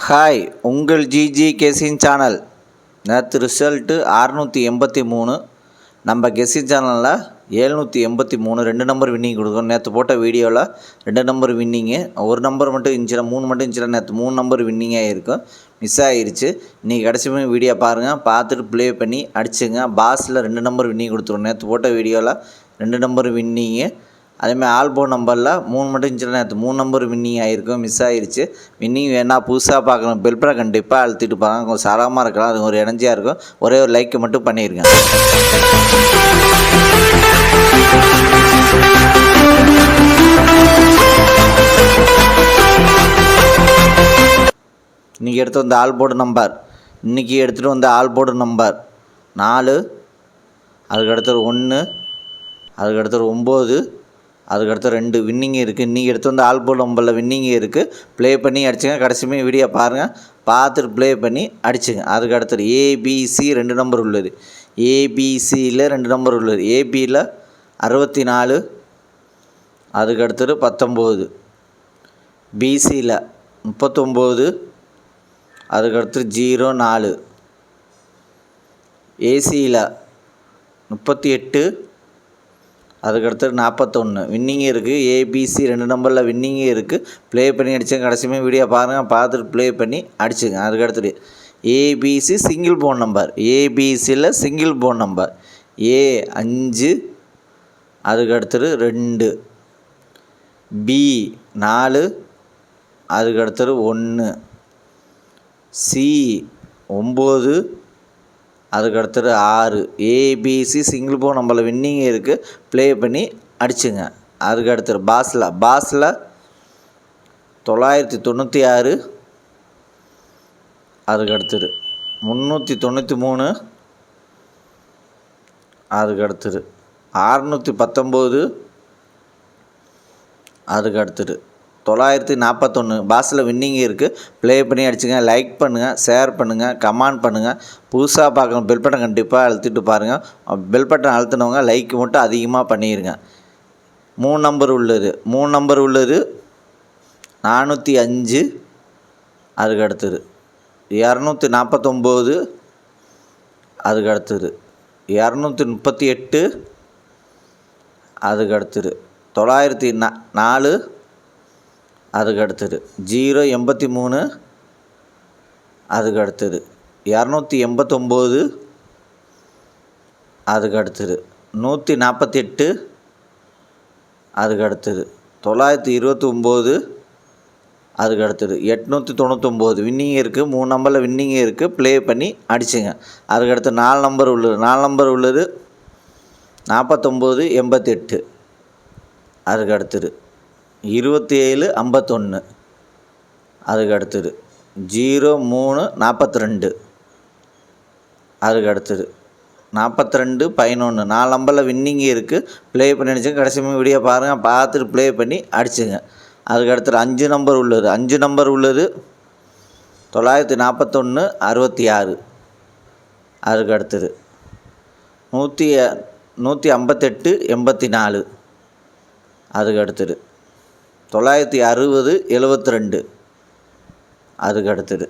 Hi, உங்கள் GG guessing channel. நேற்று result 683. நம்ம கெஸிங் சேனலில் 783 2 நம்பர் வின்னிங் கொடுக்கும். நேற்று போட்ட வீடியோவில் 2 நம்பர் வின்னிங்கு, ஒரு நம்பர் மட்டும் இருந்துச்சுன்னா 3 மட்டும் இருந்துச்சுன்னா நேற்று 3 நம்பர் வின்னிங்காக இருக்கும். மிஸ் ஆகிருச்சு. இன்றைக்கி கடைசி வீடியோ பாருங்கள், பார்த்துட்டு ப்ளே பண்ணி அடிச்சுங்க. பாஸில் 2 நம்பர் வின்னிங் கொடுத்துருவோம். நேற்று போட்ட வீடியோவில் 2 நம்பர் வின்னிங்கு, அதேமாதிரி ஆல்போ நம்பரில் 3 மட்டும் இருந்துச்சுன்னா நேற்று 3 நம்பர் வின்னிங் ஆகிருக்கும். மிஸ் ஆகிருச்சு. வின்னிங் வேணா புதுசாக பார்க்கணும், பெல்பரை கண்டிப்பாக அழுத்திட்டு பாருங்க. கொஞ்சம் சரளமாக இருக்கலாம், அது ஒரு எனர்ஜியாக இருக்கும். ஒரே ஒரு லைக்கை மட்டும் பண்ணியிருக்கேன். இன்றைக்கி எடுத்து வந்த ஆல்போர்டு நம்பர், இன்றைக்கி எடுத்துகிட்டு வந்த ஆல்போர்டு நம்பர் 4, அதுக்கடுத்தது 1, அதுக்கடுத்தது 9, அதுக்கடுத்து 2 வின்னிங் இருக்குது. இன்றைக்கி எடுத்து வந்து ஆல்போர்டு நம்பரில் வின்னிங் இருக்குது. ப்ளே பண்ணி அடிச்சுங்க. கடைசியுமே வீடியோ பாருங்கள், பார்த்துட்டு ப்ளே பண்ணி அடிச்சுங்க. அதுக்கடுத்தது ஏபிசி 2 நம்பர் உள்ளது. ஏபிசியில் 2 நம்பர் உள்ளது. ஏபியில் 64, அதுக்கடுத்தது 19, பிசியில் 39, அதுக்கடுத்து 04, ஏசியில் 38, அதுக்கடுத்து 41 வின்னிங் இருக்குது. ஏபிசி 2 நம்பரில் வின்னிங்கே இருக்குது. ப்ளே பண்ணி அடிச்சுங்க. கடைசியுமே வீடியோ பாருங்கள், பார்த்துட்டு ப்ளே பண்ணி அடிச்சுங்க. அதுக்கடுத்துட்டு ஏபிசி சிங்கிள் போன் நம்பர். ஏபிசியில் சிங்கிள் போன் நம்பர் A5, அதுக்கடுத்தது 2, B4, அதுக்கடுத்தது 1, C9, அதுக்கடுத்தது 6. ஏபிசி சிங்கிள் போன் நம்பரில் வின்னிங் இருக்குது. ப்ளே பண்ணி அடிச்சுங்க. அதுக்கடுத்தது பாஸில் 996, அதுக்கடுத்தது 393, அதுக்கடுத்தது 619, அதுக்கடுத்தது 941. பாஸில் வின்னிங் இருக்குது. ப்ளே பண்ணி அடிச்சுங்க. லைக் பண்ணுங்கள், ஷேர் பண்ணுங்கள், கமெண்ட் பண்ணுங்கள். புதுசாக பார்க்கணும், பெல் பட்டன் கண்டிப்பாக அழுத்திட்டு பாருங்கள். பெல் பட்டன் அழுத்தினவங்க லைக் மட்டும் அதிகமாக பண்ணிடுங்க. 3 நம்பர் உள்ளது. 3 நம்பர் உள்ளது 405, அதுக்கடுத்தது 249, அதுக்கடுத்தது 238, அதுக்கடுத்தது 904, அதுக்கடுத்தது 083, அதுக்கடுத்தது 289, அதுக்கடுத்தது 148, அதுக்கடுத்தது 929, அதுக்கடுத்தது 899 வின்னிங் இருக்குது. 3 நம்பரில் வின்னிங் இருக்குது. ப்ளே பண்ணி அடிச்சுங்க. அதுக்கடுத்து 4 நம்பர் உள்ளது. 4 நம்பர் உள்ளது 4988, அதுக்கடுத்தது 2751, அதுக்கடுத்தது 0342, அதுக்கடுத்தது 4211. 4 நம்பரில் வின்னிங் இருக்குது. ப்ளே பண்ணி அடிச்சுங்க. கடைசி வீடியோ பாருங்கள், பார்த்துட்டு ப்ளே பண்ணி அடிச்சுங்க. அதுக்கடுத்தது 5 நம்பர் உள்ளது. 5 நம்பர் உள்ளது 941 66, அதுக்கடுத்தது 158 84, அதுக்கடுத்தது 960 72, அதுக்கடுத்தது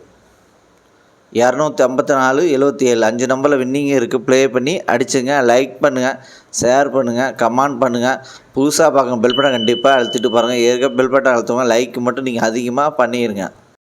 254 77. 5 நம்பரில் வின்னிங் இருக்குது. ப்ளே பண்ணி அடிச்சுங்க. லைக் பண்ணுங்கள், ஷேர் பண்ணுங்கள், கமெண்ட் பண்ணுங்கள். புதுசாக பார்க்கணும், பெல் பட்டன் கண்டிப்பாக அழுத்திட்டு பாருங்கள். ஏற்கனவே பெல் பட்டன் அழுத்துவாங்க. லைக் மட்டும் நீங்கள் அதிகமாக பண்ணிடுங்க.